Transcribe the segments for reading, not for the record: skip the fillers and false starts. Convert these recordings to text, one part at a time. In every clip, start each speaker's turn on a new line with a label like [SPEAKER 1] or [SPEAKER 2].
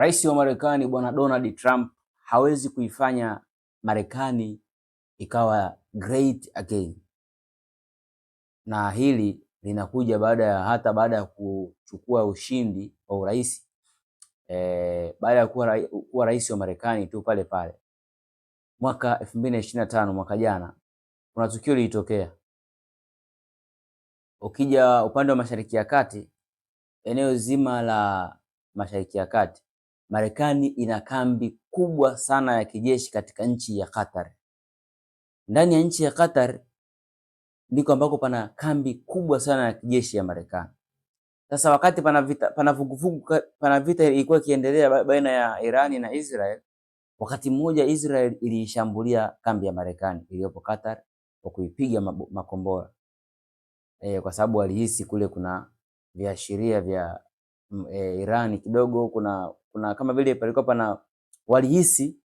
[SPEAKER 1] Rais wa Marekani Bwana Donald Trump hawezi kuifanya Marekani ikawa great again, na hili linakuja baada ya kuchukua ushindi wa urais baada ya kuwa rais wa Marekani tu pale pale mwaka 2025 mwaka jana, kuna tukio lilitokea. Ukija upande wa Mashariki ya Kati, eneo zima la Mashariki ya Kati, Marekani ina kambi kubwa sana ya kijeshi katika nchi ya Qatar. Ndani ya nchi ya Qatar ndiko ambako pana kambi kubwa sana ya kijeshi ya Marekani. Sasa wakati pana vita ilikuwa ikiendelea baina ya Irani na Israel, wakati mmoja Israel iliishambulia kambi ya Marekani iliyopo Qatar kwa kuipiga makombora kwa sababu walihisi kule kuna viashiria vya Irani kidogo, kuna kama vile palikuwa walihisi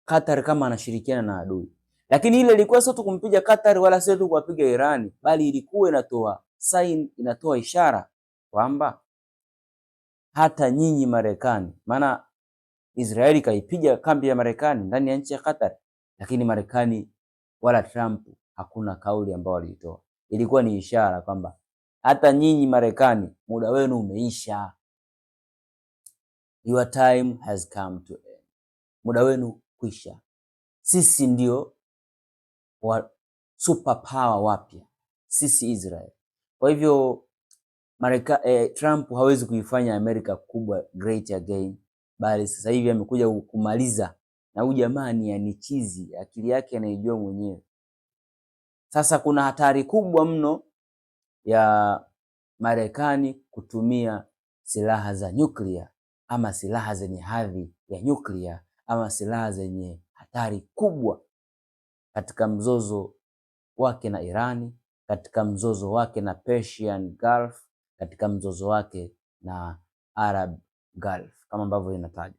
[SPEAKER 1] Qatar kama anashirikiana na adui. Lakini ile ilikuwa sio tu kumpiga Qatar wala sio tu kuwapiga Irani, bali ilikuwa inatoa sign, inatoa ishara kwamba hata nyinyi Marekani, maana Israeli kaipiga kambi ya Marekani ndani ya nchi ya Qatar, lakini Marekani wala Trump hakuna kauli ambayo walitoa. Ilikuwa ni ishara kwamba hata nyinyi Marekani muda wenu umeisha. Your time has come to end. Muda wenu kwisha. Sisi ndio super power wapya, sisi Israel. Kwa hivyo Trump hawezi kuifanya Amerika kubwa great again, bali sasa hivi amekuja kumaliza, na huyu jamaa ni anichizi, akili yake anaijua mwenyewe. Sasa kuna hatari kubwa mno ya Marekani kutumia silaha za nyuklia ama silaha zenye hadhi ya nyuklia ama silaha zenye hatari kubwa katika mzozo wake na Irani, katika mzozo wake na Persian Gulf, katika mzozo wake na Arab Gulf kama ambavyo inataja.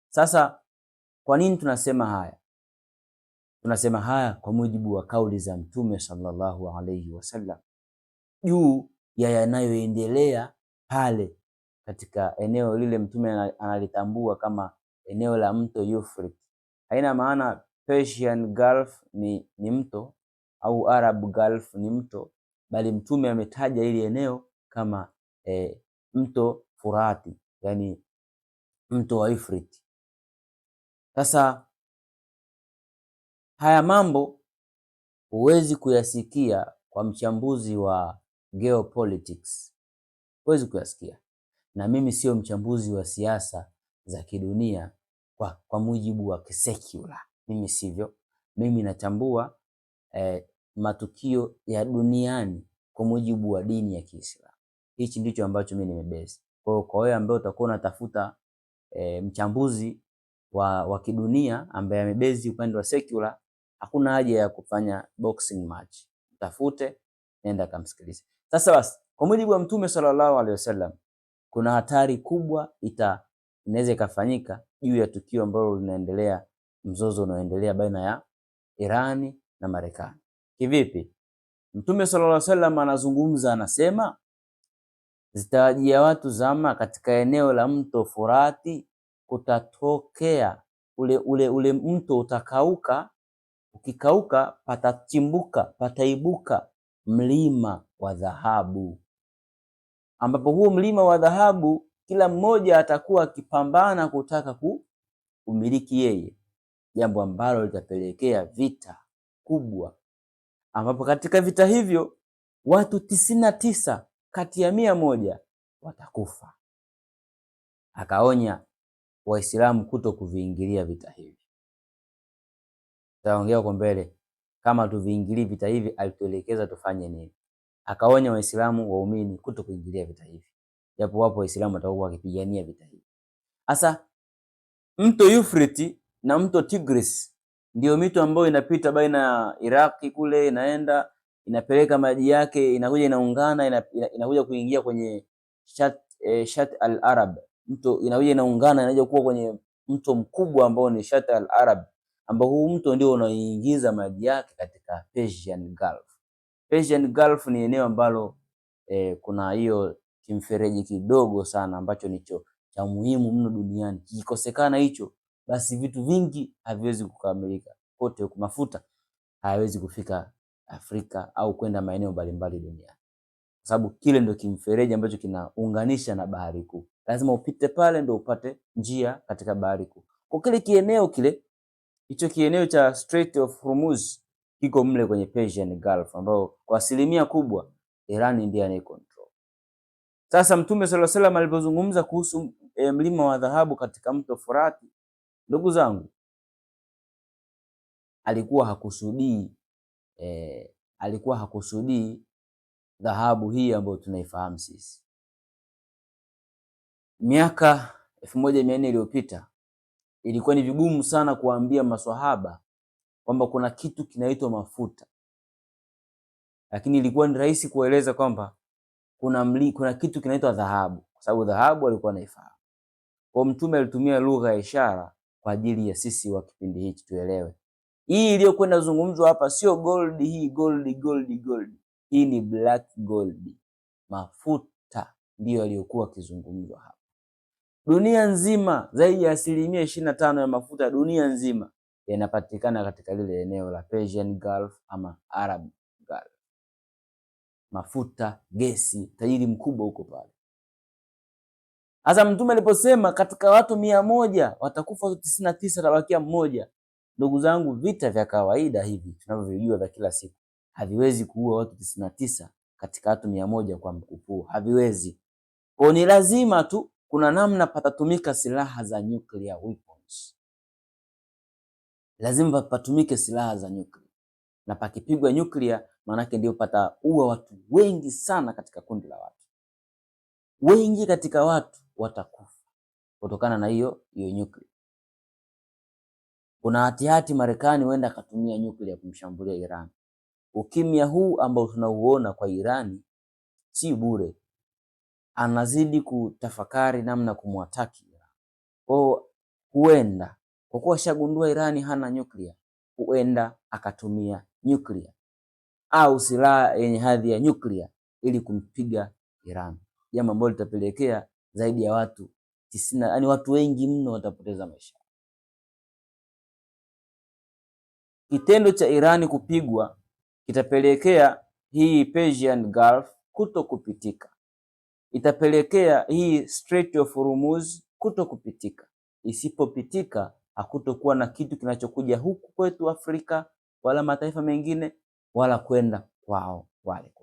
[SPEAKER 1] Sasa kwa nini tunasema haya? Tunasema haya kwa mujibu wa kauli za Mtume sallallahu alayhi wasallam juu ya yanayoendelea pale katika eneo lile. Mtume analitambua kama eneo la mto Euphrates. Haina maana Persian Gulf ni mto au Arab Gulf ni mto, bali Mtume ametaja ili eneo kama mto Furati, yani mto wa Euphrates. Sasa haya mambo huwezi kuyasikia kwa mchambuzi wa geopolitics, huwezi kuyasikia. Na mimi sio mchambuzi wa siasa za kidunia kwa mujibu wa kisekula, mimi sivyo. Mimi nachambua matukio ya duniani kwa mujibu wa dini ya Kiislamu. Hichi ndicho ambacho mimi nimebase. Kwa wewe ambaye utakuwa unatafuta mchambuzi wa kidunia ambaye amebase upande wa secular, hakuna haja ya kufanya boxing match. Tafute, nenda kamsikilize. Sasa basi, kwa mujibu wa Mtume sallallahu alaihi wasallam, kuna hatari kubwa inaweza ikafanyika juu ya tukio ambalo linaendelea, mzozo unaoendelea baina ya Irani na Marekani. Kivipi? Mtume sallallahu alaihi wasallam anazungumza, anasema zitawajia watu zama katika eneo la mto Furati kutatokea ule mto utakauka. Ukikauka pataibuka mlima wa dhahabu, ambapo huo mlima wa dhahabu kila mmoja atakuwa akipambana kutaka kumiliki yeye, jambo ambalo litapelekea vita kubwa, ambapo katika vita hivyo watu 99 kati ya 100 watakufa. Akaonya Waislamu kuto kuviingilia vita hivi. Tutaongea huko mbele kama tuviingilie vita hivi, alituelekeza tufanye nini. Akaonya Waislamu waumini kuto kuingilia vita hivi, japo wapo Waislamu watakuwa wakipigania vita hivi. Sasa mto Euphrates na mto Tigris ndio mito ambayo inapita baina ya Iraki kule, inaenda inapeleka maji yake, inakuja inaungana, inakuja kuingia kwenye Shat al-Arab. Mto inakuja inaungana, inakuja kuwa kwenye mto mkubwa ambao ni Shat al-Arab, ambao huu mto ndio unaoingiza maji yake katika Persian Gulf. Persian Gulf ni eneo ambalo kuna hiyo kimfereji kidogo sana ambacho nicho cha muhimu mno duniani. Kikosekana hicho, basi vitu vingi haviwezi kukamilika kote huko. Mafuta hayawezi kufika Afrika au kwenda maeneo mbalimbali duniani, kwa sababu kile ndio kimfereji ambacho kinaunganisha na bahari kuu. Lazima upite pale ndio upate njia katika bahari kuu. Kwa kile kieneo kile, hicho kieneo cha Strait of Hormuz kiko mle kwenye Persian Gulf, ambao kwa asilimia kubwa Iran ndiye anayecontrol. Sasa Mtume sallallahu alaihi wasallam alipozungumza kuhusu mlima wa dhahabu katika mto Furati, ndugu zangu, alikuwa hakusudii dhahabu hii ambayo tunaifahamu sisi. Miaka 1400 iliyopita ilikuwa ni vigumu sana kuambia maswahaba kwamba kuna kitu kinaitwa mafuta, lakini ilikuwa ni rahisi kueleza kwamba kuna kitu kinaitwa dhahabu, kwa sababu dhahabu alikuwa anaifahamu. Kwa Mtume alitumia lugha ya ishara kwa ajili ya sisi wa kipindi hichi tuelewe. Hii iliyokwenda zungumzwa hapa sio gold, hii gold. Hii ni black gold. Mafuta ndiyo yaliyokuwa kizungumzwa hapa. Dunia nzima zaidi ya 25% ya mafuta dunia nzima yanapatikana katika lile eneo la Persian Gulf ama Arab Gulf. Mafuta, gesi, tajiri mkubwa huko pale. Sasa Mtume aliposema katika watu 100 watakufa 99, atabakia mmoja. Ndugu zangu, vita vya kawaida hivi tunavyojua vya kila siku haviwezi kuua watu 99 katika watu 100 kwa mkupuo, haviwezi. Kwa ni lazima tu kuna namna patatumika silaha za nuclear weapons. Lazima patumike silaha za nuclear. Na pakipigwa nuclear maanake ndio pataua watu wengi sana katika kundi la watu. Wengi katika watu watakufa kutokana na hiyo nuclear. Kuna hatihati Marekani huenda akatumia nuclear kumshambulia Iran. Ukimya huu ambao tunauona kwa Irani si bure. Anazidi kutafakari namna kumwataki Iran. Kwa huenda kwa kuwa shagundua Irani hana nuclear, huenda akatumia nuclear au silaha yenye hadhi ya nuclear ili kumpiga Iran. Jambo ambalo litapelekea zaidi ya watu 90, yani watu wengi mno watapoteza maisha. Kitendo cha Irani kupigwa kitapelekea hii Persian Gulf kuto kupitika. Itapelekea hii Strait of Hormuz kuto kupitika. Isipopitika hakutokuwa na kitu kinachokuja huku kwetu Afrika wala mataifa mengine wala kwenda kwao wale.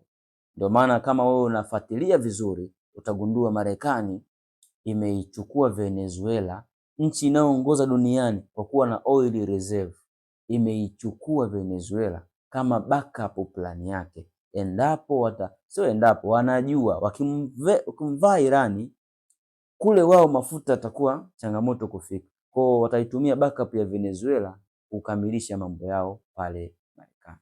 [SPEAKER 1] Ndio maana kama wewe unafuatilia vizuri utagundua Marekani imeichukua Venezuela, nchi inayoongoza duniani kwa kuwa na oil reserve. Imeichukua Venezuela kama backup plan yake. Wanajua wakimvaa Irani kule wao mafuta atakuwa changamoto kufika. Kwa wataitumia backup ya Venezuela kukamilisha mambo yao pale Marekani.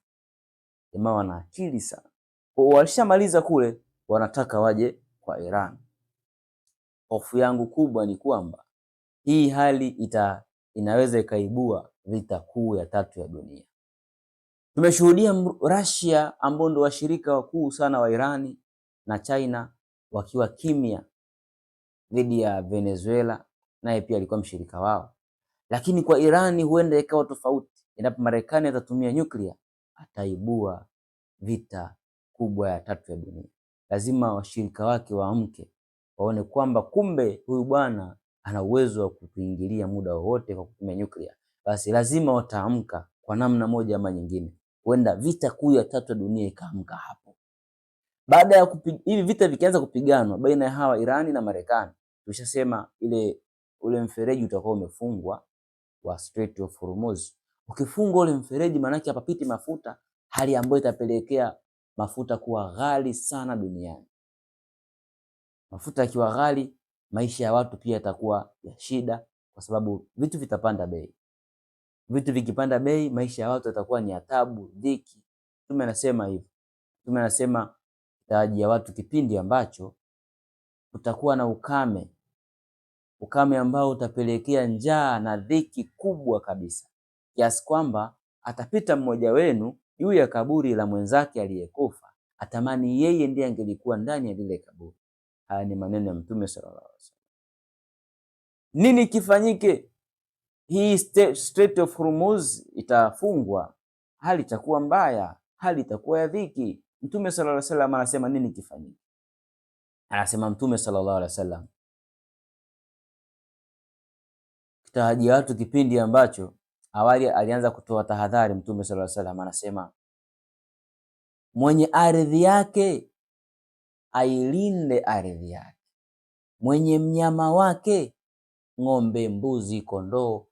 [SPEAKER 1] Jamaa wana akili sana. Kwa walishamaliza kule, wanataka waje kwa Iran. Hofu yangu kubwa ni kwamba hii hali inaweza ikaibua vita kuu ya 3 ya dunia. Tumeshuhudia Russia ambao ndio washirika wakuu sana wa Irani na China wakiwa kimya dhidi ya Venezuela, naye pia alikuwa mshirika wao. Lakini kwa Irani huenda ikawa tofauti. Endapo Marekani atatumia nuclear, ataibua vita kubwa ya 3 ya dunia. Lazima washirika wake waamke, waone kwamba kumbe huyu bwana ana uwezo wa kutuingilia muda wowote kwa kutumia nuclear. Basi lazima wataamka kwa namna moja ama nyingine. Huenda vita kuu ya 3 ya dunia ikaamka hapo. Baada ya hivi vita vikianza kupiganwa baina ya hawa Irani na Marekani, tushasema ule mfereji utakuwa umefungwa wa Strait of Hormuz. Ukifungwa ule mfereji maana yake hapapiti mafuta, hali ambayo itapelekea mafuta kuwa ghali sana duniani. Mafuta yakiwa ghali, maisha ya watu pia yatakuwa ya shida, kwa sababu vitu vitapanda bei. Vitu vikipanda bei, maisha ya watu yatakuwa ni taabu, dhiki. Mtume anasema hivi. Mtume anasema ya watu kipindi ambacho utakuwa na ukame ambao utapelekea njaa na dhiki kubwa kabisa, kiasi kwamba atapita mmoja wenu juu ya kaburi la mwenzake aliyekufa, atamani yeye ndiye angelikuwa ndani ya lile kaburi. Haya ni maneno ya Mtume sallallahu alaihi wasallam. Nini kifanyike? Hii Strait of Hormuz itafungwa, hali itakuwa mbaya, hali itakuwa ya dhiki. Mtume sallallahu alaihi wasallam anasema nini kifanyike? Anasema Mtume sallallahu alaihi wasallam, kitajia watu kipindi ambacho awali alianza kutoa tahadhari. Mtume sallallahu alaihi wasallam anasema mwenye ardhi yake ailinde ardhi yake, mwenye mnyama wake, ng'ombe, mbuzi, kondoo,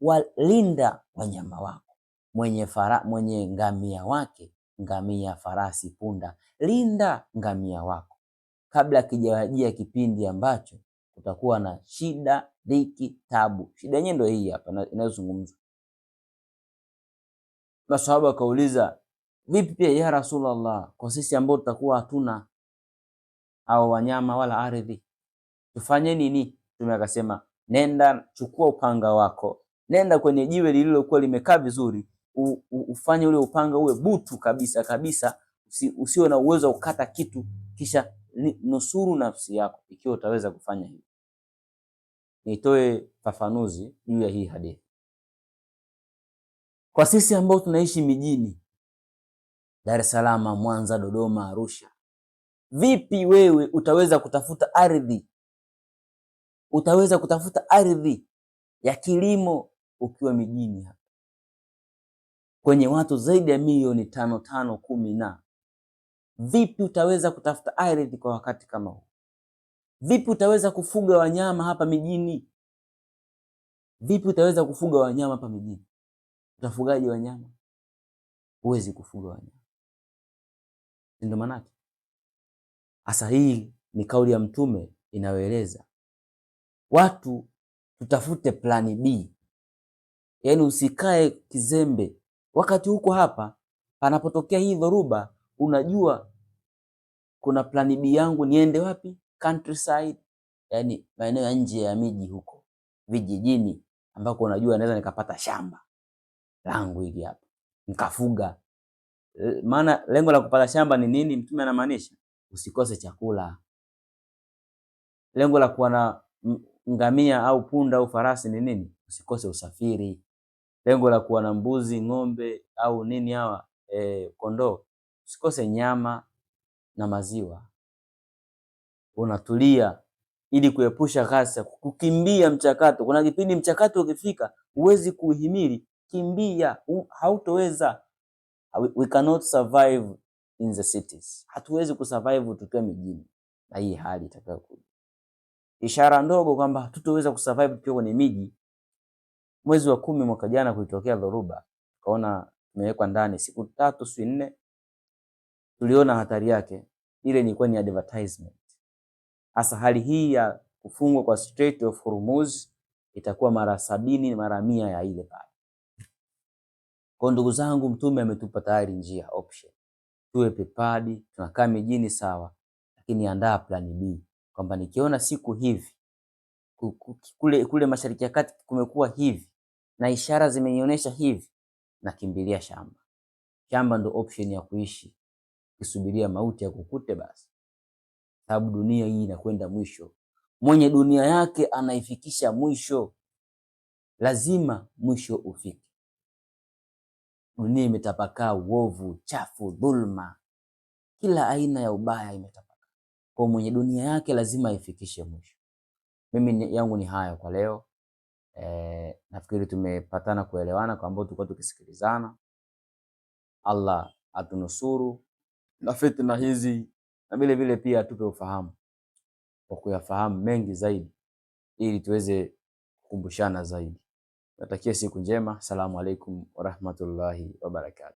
[SPEAKER 1] walinda wanyama wako, mwenye ngamia wake, ngamia, farasi, punda, linda ngamia wako, kabla kijawajia kipindi ambacho kutakuwa na shida, dhiki, tabu. Shida yenyewe ndio hii hapa inayozungumzwa. Masahaba wakauliza, vipi pia ya Rasulullah, kwa sisi ambao tutakuwa hatuna au wanyama wala ardhi, tufanye nini? Mtume akasema, nenda chukua upanga wako, nenda kwenye jiwe lililokuwa limekaa vizuri, ufanye ule upanga uwe butu kabisa kabisa, usiwe na uwezo wa kukata kitu, kisha nusuru nafsi yako ikiwa utaweza kufanya hivyo. Nitoe fafanuzi juu ya hii hadithi. Kwa sisi ambao tunaishi mijini, Dar es Salaam, Mwanza, Dodoma, Arusha, vipi wewe utaweza kutafuta ardhi? Utaweza kutafuta ardhi ya kilimo ukiwa mijini hapa kwenye watu zaidi ya milioni 5, 10 na vipi utaweza kutafuta ardhi kwa wakati kama huu? Vipi utaweza kufuga wanyama hapa mijini? Vipi utaweza kufuga wanyama hapa mijini? Utafugaje wanyama? Huwezi kufuga wanyama. Ndio maana hasa hii ni kauli ya Mtume inayoeleza watu tutafute plani B. Yaani usikae kizembe wakati huko hapa panapotokea hii dhoruba, unajua kuna plani B yangu, niende wapi? Countryside, yani maeneo ya nje ya miji huko vijijini, ambako unajua naweza nikapata shamba langu hili hapa nikafuga. Maana lengo la kupata shamba ni nini? Mtume anamaanisha usikose chakula. Lengo la kuwa na ngamia au punda au farasi ni nini? Usikose usafiri. Lengo la kuwa na mbuzi, ng'ombe au nini hawa kondoo, usikose nyama na maziwa. Unatulia ili kuepusha ghasia, kukimbia mchakato. Kuna kipindi mchakato ukifika huwezi kuhimili, kimbia, hautoweza. We cannot survive in the cities. Hatuwezi kusurvive tukiwa mijini na hii hali itakayokuja. Ishara ndogo kwamba hatutoweza kusurvive tukiwa kwenye miji. Mwezi wa 10 mwaka jana kulitokea dhoruba, tukaona tumewekwa ndani siku 3 si 4. Tuliona hatari yake, ile ilikuwa ni advertisement. Hasa hali hii ya kufungwa kwa Strait of Hormuz itakuwa mara 70 mara 100 ya ile pale. Kwa ndugu zangu, Mtume ametupa tayari njia, option. Tuwe prepared, tunakaa mijini sawa, lakini andaa plan B kwamba nikiona siku hivi kule Mashariki ya Kati kumekuwa hivi na ishara zimenionyesha hivi, nakimbilia shamba. Shamba ndo option ya kuishi, kisubiria mauti ya kukute basi, sababu dunia hii inakwenda mwisho. Mwenye dunia yake anaifikisha mwisho, lazima mwisho ufike. Dunia imetapakaa uovu, chafu, dhulma, kila aina ya ubaya imetapakaa. Kwa mwenye dunia yake lazima aifikishe mwisho. Mimi yangu ni hayo kwa leo. Nafikiri tumepatana kuelewana kwa ambao tulikuwa tukisikilizana. Allah atunusuru na fitna hizi, na vile vile pia atupe ufahamu wa kuyafahamu mengi zaidi ili tuweze kukumbushana zaidi. Natakia siku njema. Asalamu alaykum wa rahmatullahi wa barakatuh.